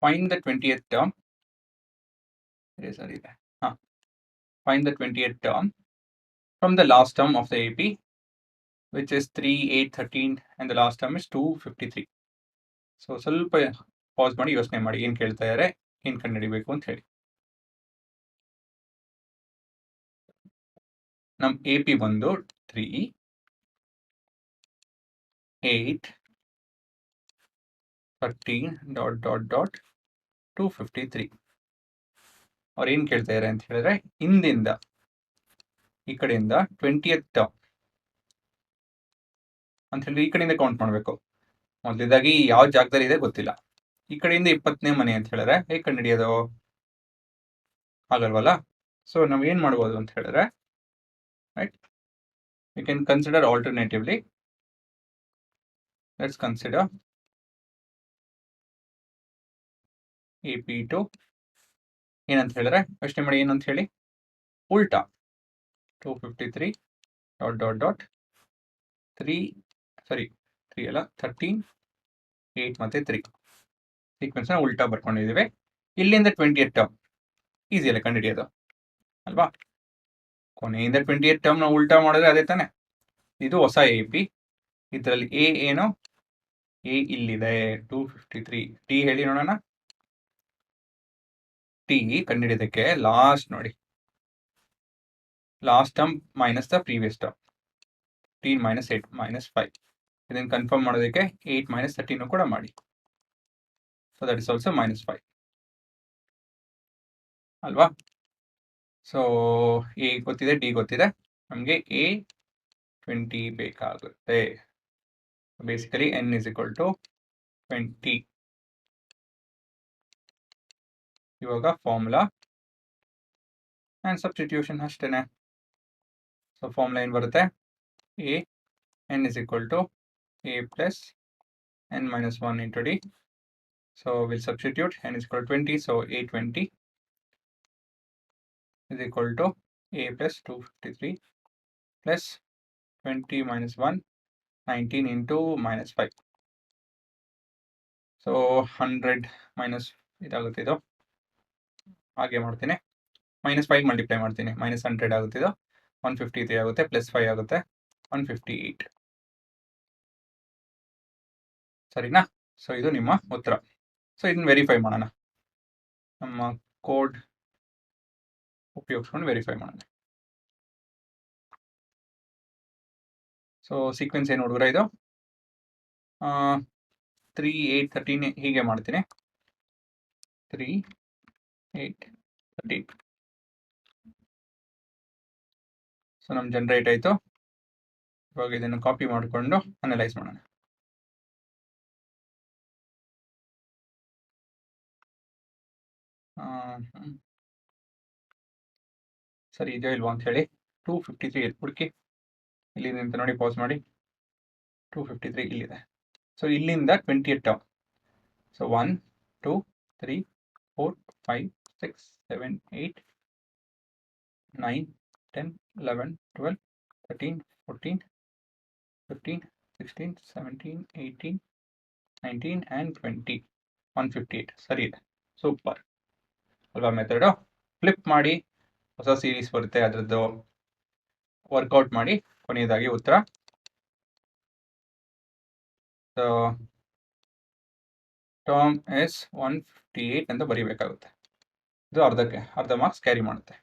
Find the 20th term. ಇದೆ. Find the 20th term from the last term of the AP, which is 3, 8, 13, and the last term is 253. So ಸ್ವಲ್ಪ pass ಮಾಡಿ ಯೋಚನೆ ಮಾಡಿ ಏನು ಕೇಳ್ತಾ ಇದ್ದಾರೆ, ಏನು ಕಂಡುಹಿಡಿಬೇಕು ಅಂತ ಹೇಳಿ. ನಮ್ಮ ಎ ಪಿ ಬಂದು 3, 8, 13, ... 253. ಅವ್ರು ಏನು ಕೇಳ್ತಾ ಇದ್ದಾರೆ ಅಂತ ಹೇಳಿದ್ರೆ, ಹಿಂದಿಂದ ಈ ಕಡೆಯಿಂದ 20th ಟರ್ಮ್ ಅಂತ ಹೇಳಿ ಈ ಕಡೆಯಿಂದ ಕೌಂಟ್ ಮಾಡಬೇಕು. ಮೊದಲೇದಾಗಿ ಯಾವ ಜಾಗದಲ್ಲಿ ಇದೆ ಗೊತ್ತಿಲ್ಲ. ಈ ಕಡೆಯಿಂದ 20ನೇ ಮನೆ ಅಂತ ಹೇಳಿದ್ರೆ ಹೇಗೆ ಕಂಡುಹಿಡಿಯೋದು? ಆಗಲ್ವಲ್ಲ. ಸೊ ನಾವು ಏನು ಮಾಡ್ಬೋದು ಅಂತ ಹೇಳಿದ್ರೆ, right, we can consider alternatively. Let's consider AP2 ಏನಂತ ಹೇಳಿದ್ರೆ, ಯೋಚನೆ ಮಾಡಿ ಏನಂತ ಹೇಳಿ, ಉಲ್ಟಾ 253 ... 3 ಅಲ್ಲ 13, 8 ಮತ್ತೆ 3 ಸೀಕ್ವೆನ್ಸ್ನ ಉಲ್ಟಾ ಬರ್ಕೊಂಡಿದ್ದೀವಿ. ಇಲ್ಲಿಂದ 20th ಟರ್ಮ್ ಈಸಿ ಅಲ್ಲ ಕಂಡುಹಿಡಿಯೋದು ಅಲ್ವಾ? ಕೊನೆಯಿಂದ 20th ಟರ್ಮ್ ನಾವು ಉಲ್ಟಾ ಮಾಡಿದ್ರೆ ಅದೇ ತಾನೆ. ಇದು ಹೊಸ ಎ ಪಿ. ಇದರಲ್ಲಿ ಎ ಏನು? ಎ ಇಲ್ಲಿದೆ 253. ಟಿ ಹೇಳಿ ನೋಡೋಣ. ಟಿ ಕಂಡುಹಿಡಿಯೋದಕ್ಕೆ ಲಾಸ್ಟ್ ನೋಡಿ, last term minus the previous term, 13 - 8 -5. ಇದನ್ನು ಕನ್ಫರ್ಮ್ ಮಾಡೋದಕ್ಕೆ 8 - 13 ಕೂಡ ಮಾಡಿ. ಸೊ ದಟ್ ಇಸ್ ಆಲ್ಸೋ -5 ಅಲ್ವಾ? ಸೊ ಎ ಗೊತ್ತಿದೆ, ಡಿ ಗೊತ್ತಿದೆ, ನಮಗೆ ಎ 20 ಬೇಕಾಗುತ್ತೆ. Basically n is equal to 20. ಇವಾಗ ಫಾರ್ಮುಲಾ ಆ್ಯಂಡ್ ಸಬ್ಸ್ಟಿಟ್ಯೂಷನ್ ಅಷ್ಟೇನೆ. ಸೊ ಫಾರ್ಮುಲಾ ಏನು ಬರುತ್ತೆ? A n is equal to a plus n minus 1 into d. So we'll substitute n is equal to 20. So a20 is equal to a plus 253 plus 20 minus 1, 19 into -5. So 100 minus ಇದಾಗುತ್ತೆ, ಇದು ಹಾಗೆ ಮಾಡ್ತೀನಿ, -5 multiply ಮಾಡ್ತೀನಿ, -100 ಆಗುತ್ತೆ, ಇದು 153 ಆಗುತ್ತೆ, +5 ಆಗುತ್ತೆ 158. ಸರಿನಾ? ಸೊ ಇದು ನಿಮ್ಮ ಉತ್ತರ. ಸೊ ಇದನ್ನ ವೆರಿಫೈ ಮಾಡೋಣ, ನಮ್ಮ ಕೋಡ್ ಉಪಯೋಗಿಸ್ಕೊಂಡು ವೆರಿಫೈ ಮಾಡೋಣ. ಸೊ ಸೀಕ್ವೆನ್ಸ್ ಏನು ಹುಡುಗರ ಇದು? 3, 8, 13 ಹೀಗೆ ಮಾಡ್ತೀನಿ. 3, 8, 13. ಸೊ ನಮ್ಮ ಜನರೇಟ್ ಆಯಿತು. ಇವಾಗ ಇದನ್ನು ಕಾಪಿ ಮಾಡಿಕೊಂಡು ಅನಲೈಸ್ ಮಾಡೋಣ. ಸರಿ ಇದೆಯೋ ಇಲ್ವಾ ಅಂತ ಹೇಳಿ 253 ಹುಡುಕಿ. ಇಲ್ಲಿದೆ ಅಂತ ನೋಡಿ, ಪಾಸ್ ಮಾಡಿ. 253 ಇಲ್ಲಿದೆ. ಸೊ ಇಲ್ಲಿಂದ 20th ಟರ್ಮ್. So 1, 2, 3, 4, 5, 6, 7, 8, 9, 10, 11, 12, 13, 14, 15, 16, 17, 18, 19 and 20, 158. ಸರಿ ಇದೆ, ಸೂಪರ್ ಅಲ್ವಾ? ಮೆಥಡು ಫ್ಲಿಪ್ ಮಾಡಿ ಹೊಸ ಸೀರೀಸ್ ಬರುತ್ತೆ, ಅದರದ್ದು ವರ್ಕೌಟ್ ಮಾಡಿ ಕೊನೆಯದಾಗಿ ಉತ್ತರ. ಟರ್ಮ್ ಎಸ್ 158 ಅಂತ ಬರೀಬೇಕಾಗುತ್ತೆ. ಇದು ಅರ್ಧ ಮಾರ್ಕ್ಸ್ ಕ್ಯಾರಿ ಮಾಡುತ್ತೆ.